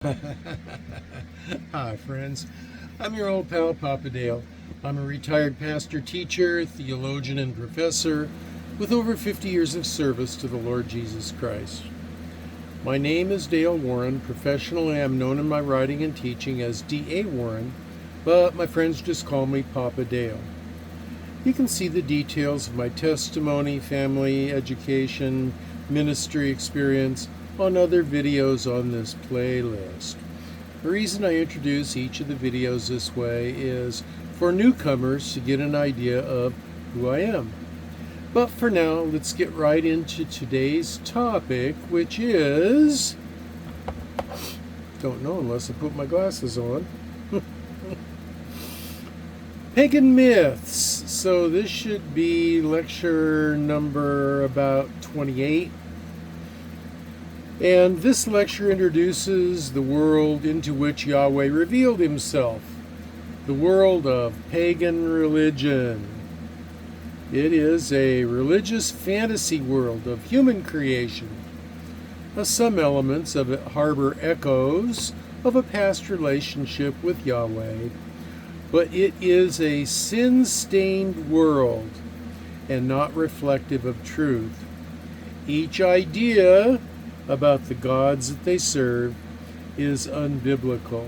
Hi, friends. I'm your old pal, Papa Dale. I'm a retired pastor, teacher, theologian, and professor with over 50 years of service to the Lord Jesus Christ. My name is Dale Warren. Professionally, I'm known in my writing and teaching as D.A. Warren, but my friends just call me Papa Dale. You can see the details of my testimony, family, education, ministry experience on other videos on this playlist. The reason I introduce each of the videos this way is for newcomers to get an idea of who I am. But for now, let's get right into today's topic, which is... don't know unless I put my glasses on. Pagan Myths. So this should be lecture number about 28. And this lecture introduces the world into which Yahweh revealed himself, the world of pagan religion. It is a religious fantasy world of human creation. Some elements of it harbor echoes of a past relationship with Yahweh, but it is a sin-stained world and not reflective of truth. Each idea about the gods that they serve is unbiblical.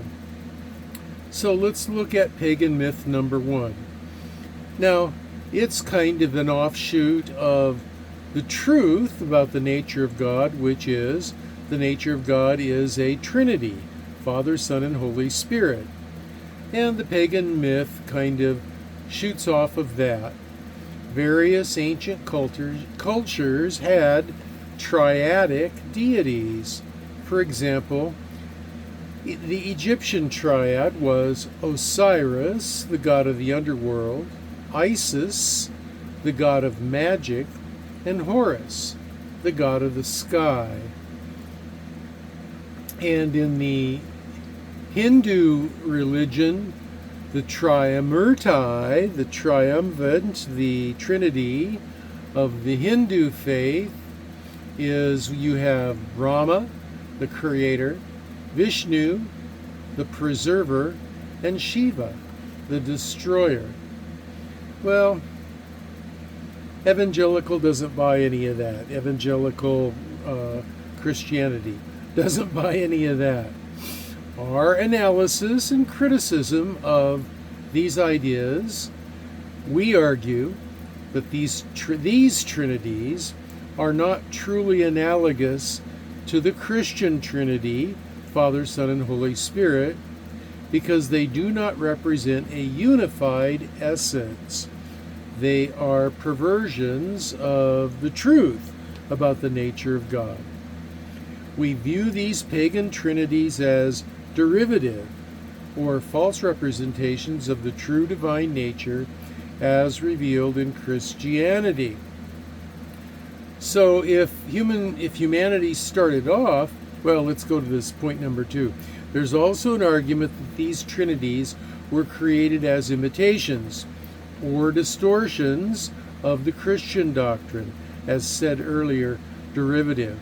So let's look at pagan myth number 1. Now, it's kind of an offshoot of the truth about the nature of God, which is the nature of God is a Trinity, Father, Son, and Holy Spirit. And the pagan myth kind of shoots off of that. Various ancient cultures had triadic deities. For example, the Egyptian triad was Osiris, the god of the underworld, Isis, the god of magic, and Horus, the god of the sky. And in the Hindu religion, the Triamurti, the triumvirate, the Trinity of the Hindu faith, is you have Brahma, the creator, Vishnu, the preserver, and Shiva, the destroyer. Well, evangelical doesn't buy any of that. Evangelical Christianity doesn't buy any of that. Our analysis and criticism of these ideas, we argue that these trinities are not truly analogous to the Christian Trinity, Father, Son, and Holy Spirit, because they do not represent a unified essence. They are perversions of the truth about the nature of God. We view these pagan trinities as derivative or false representations of the true divine nature as revealed in Christianity. So if humanity started off, well, let's go to this point number 2. There's also an argument that these trinities were created as imitations or distortions of the Christian doctrine, as said earlier, derivative.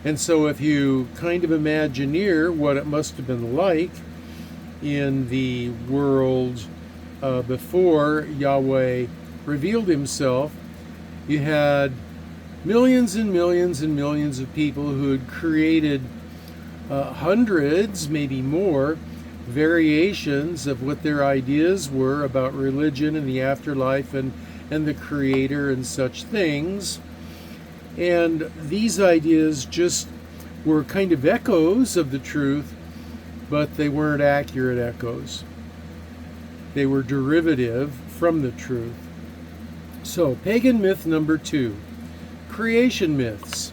And so if you kind of imagineer what it must have been like in the world before Yahweh revealed himself, you had millions and millions and millions of people who had created hundreds, maybe more, variations of what their ideas were about religion and the afterlife and the Creator and such things. And these ideas just were kind of echoes of the truth, but they weren't accurate echoes. They were derivative from the truth. So, pagan myth number 2. Creation myths.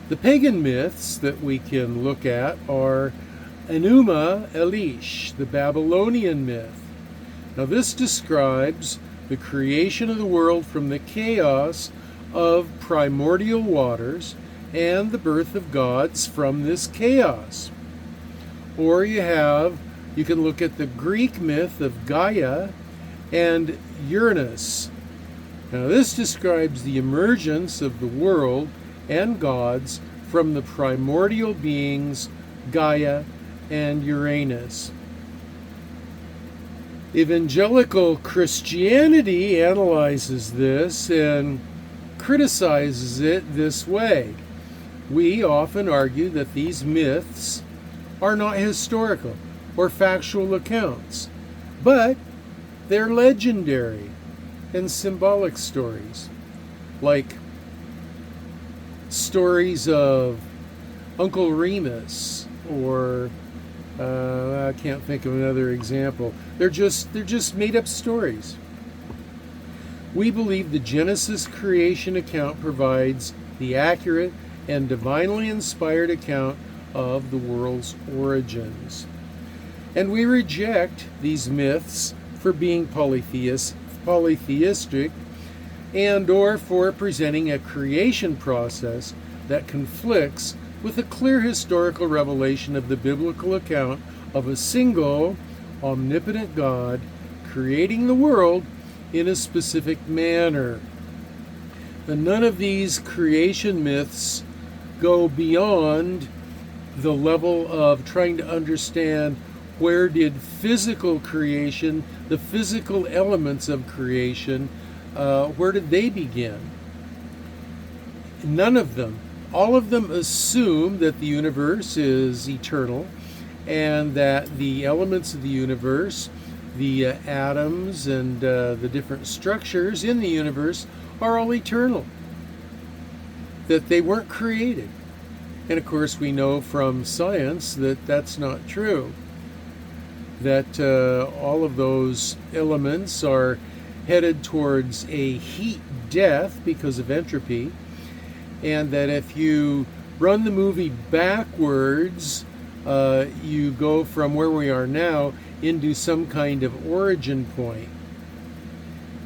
The pagan myths that we can look at are Enuma Elish, the Babylonian myth. Now this describes the creation of the world from the chaos of primordial waters and the birth of gods from this chaos. Or you can look at the Greek myth of Gaia and Uranus. Now this describes the emergence of the world and gods from the primordial beings Gaia and Uranus. Evangelical Christianity analyzes this and criticizes it this way. We often argue that these myths are not historical or factual accounts, but they're legendary and symbolic stories, like stories of Uncle Remus, or I can't think of another example. They're just made up stories. We believe the Genesis creation account provides the accurate and divinely inspired account of the world's origins. And we reject these myths for being polytheistic and or for presenting a creation process that conflicts with a clear historical revelation of the biblical account of a single omnipotent God creating the world in a specific manner. And none of these creation myths go beyond the level of trying to understand where did physical creation, the physical elements of creation, where did they begin? None of them. All of them assume that the universe is eternal and that the elements of the universe, the atoms and the different structures in the universe are all eternal, that they weren't created. And of course we know from science that that's not true, that all of those elements are headed towards a heat death because of entropy, and that if you run the movie backwards, you go from where we are now into some kind of origin point.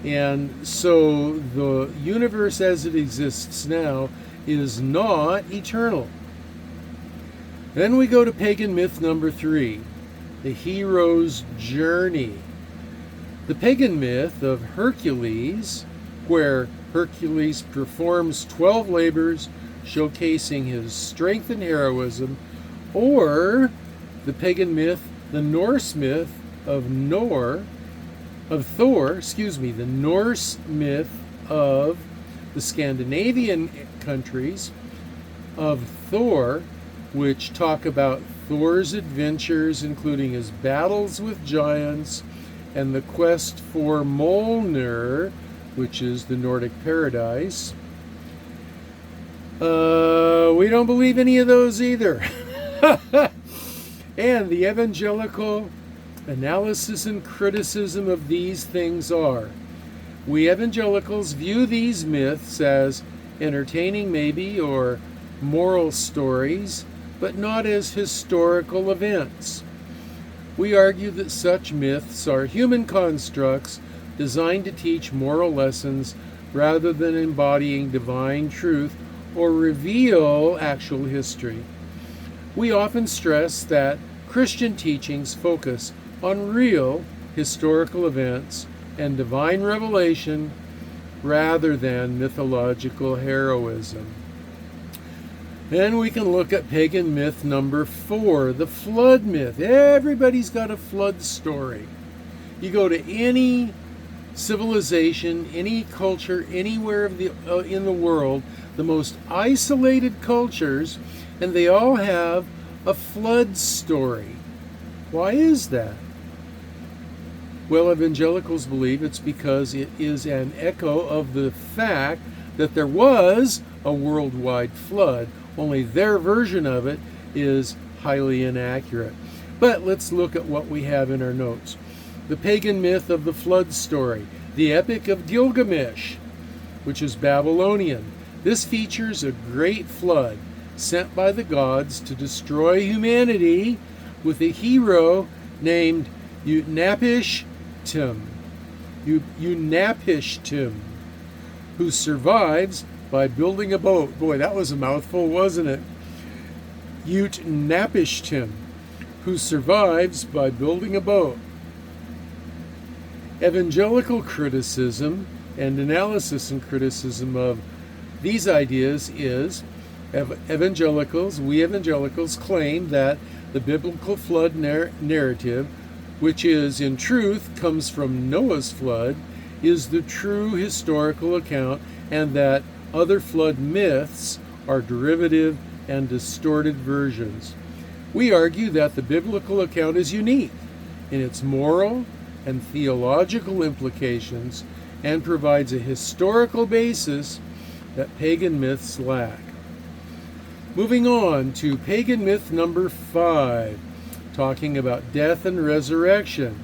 And so the universe as it exists now is not eternal. Then we go to pagan myth number 3, the hero's journey. The pagan myth of Hercules, where Hercules performs 12 labors showcasing his strength and heroism, or the pagan myth, the Norse myth of Thor, the Norse myth of the Scandinavian countries of Thor, which talk about Thor's adventures, including his battles with giants and the quest for Mjolnir, which is the Nordic paradise. We don't believe any of those either. And the evangelical analysis and criticism of these things are: we evangelicals view these myths as entertaining maybe, or moral stories, but not as historical events. We argue that such myths are human constructs designed to teach moral lessons rather than embodying divine truth or reveal actual history. We often stress that Christian teachings focus on real historical events and divine revelation rather than mythological heroism. Then we can look at pagan myth number 4, the flood myth. Everybody's got a flood story. You go to any civilization, any culture, anywhere in the world, the most isolated cultures, and they all have a flood story. Why is that? Well, evangelicals believe it's because it is an echo of the fact that there was a worldwide flood, only their version of it is highly inaccurate. But let's look at what we have in our notes. The pagan myth of the flood story, the Epic of Gilgamesh, which is Babylonian. This features a great flood sent by the gods to destroy humanity with a hero named Utnapishtim, who survives by building a boat. Boy, that was a mouthful, wasn't it? Utnapishtim, who survives by building a boat. Evangelical criticism and analysis and criticism of these ideas is we evangelicals claim that the biblical flood narrative, which is in truth comes from Noah's flood, is the true historical account, and that other flood myths are derivative and distorted versions. We argue that the biblical account is unique in its moral and theological implications and provides a historical basis that pagan myths lack. Moving on to pagan myth number 5, talking about death and resurrection.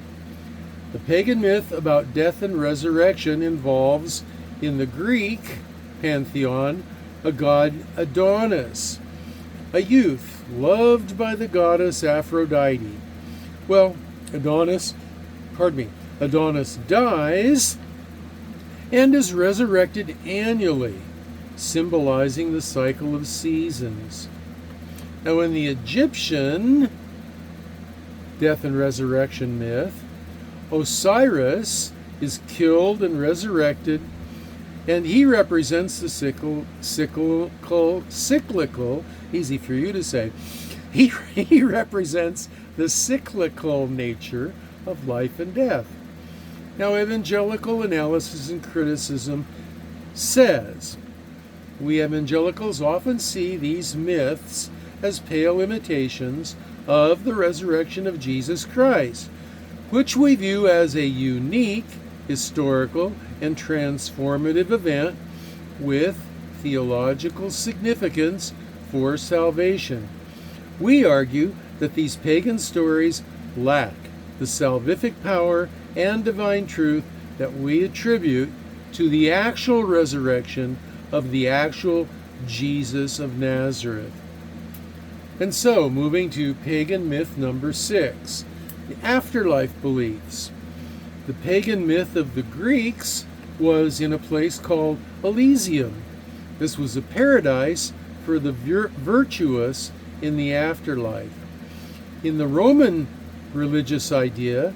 The pagan myth about death and resurrection involves, in the Greek pantheon, a god Adonis, a youth loved by the goddess Aphrodite. Well, Adonis dies and is resurrected annually, symbolizing the cycle of seasons. Now, in the Egyptian death and resurrection myth, Osiris is killed and resurrected, and he represents the cyclical, easy for you to say, he represents the cyclical nature of life and death. Now, evangelical analysis and criticism says, we evangelicals often see these myths as pale imitations of the resurrection of Jesus Christ, which we view as a unique, historical, and transformative event with theological significance for salvation. We argue that these pagan stories lack the salvific power and divine truth that we attribute to the actual resurrection of the actual Jesus of Nazareth. And so, moving to pagan myth number 6, the afterlife beliefs. The pagan myth of the Greeks was in a place called Elysium. This was a paradise for the virtuous in the afterlife. In the Roman religious idea,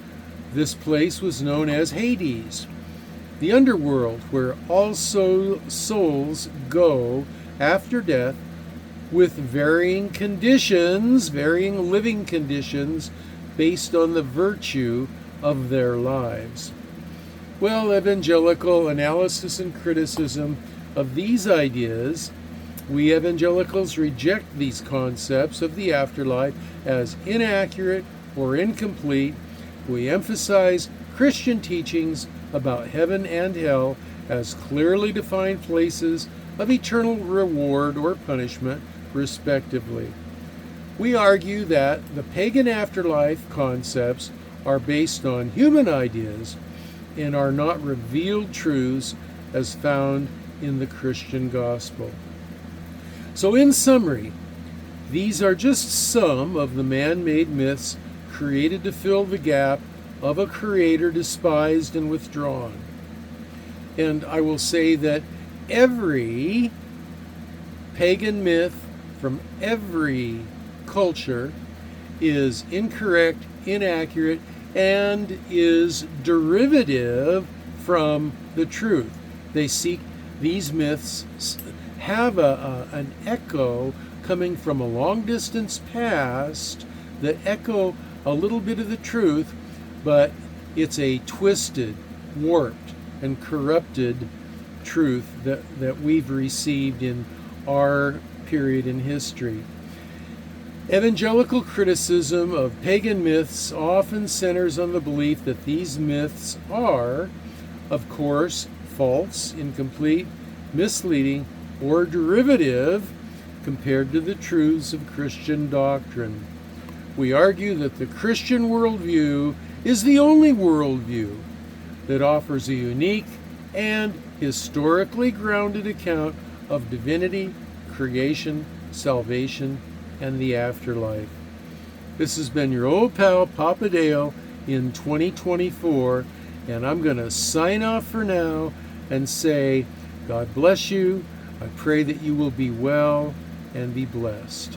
this place was known as Hades, the underworld, where all souls go after death with varying living conditions based on the virtue of their lives. Well, evangelical analysis and criticism of these ideas, we evangelicals reject these concepts of the afterlife as inaccurate or incomplete. We emphasize Christian teachings about heaven and hell as clearly defined places of eternal reward or punishment, respectively. We argue that the pagan afterlife concepts are based on human ideas and are not revealed truths as found in the Christian gospel. So, in summary, these are just some of the man-made myths created to fill the gap of a creator despised and withdrawn. And I will say that every pagan myth from every culture is incorrect, inaccurate, and is derivative from the truth. These myths have an echo coming from a long distance past that echo a little bit of the truth, but it's a twisted, warped, and corrupted truth that we've received in our period in history. Evangelical criticism of pagan myths often centers on the belief that these myths are, of course, false, incomplete, misleading, or derivative compared to the truths of Christian doctrine. We argue that the Christian worldview is the only worldview that offers a unique and historically grounded account of divinity, creation, salvation, and the afterlife. This has been your old pal, Papa Dale, in 2024, and I'm going to sign off for now and say, God bless you. I pray that you will be well and be blessed.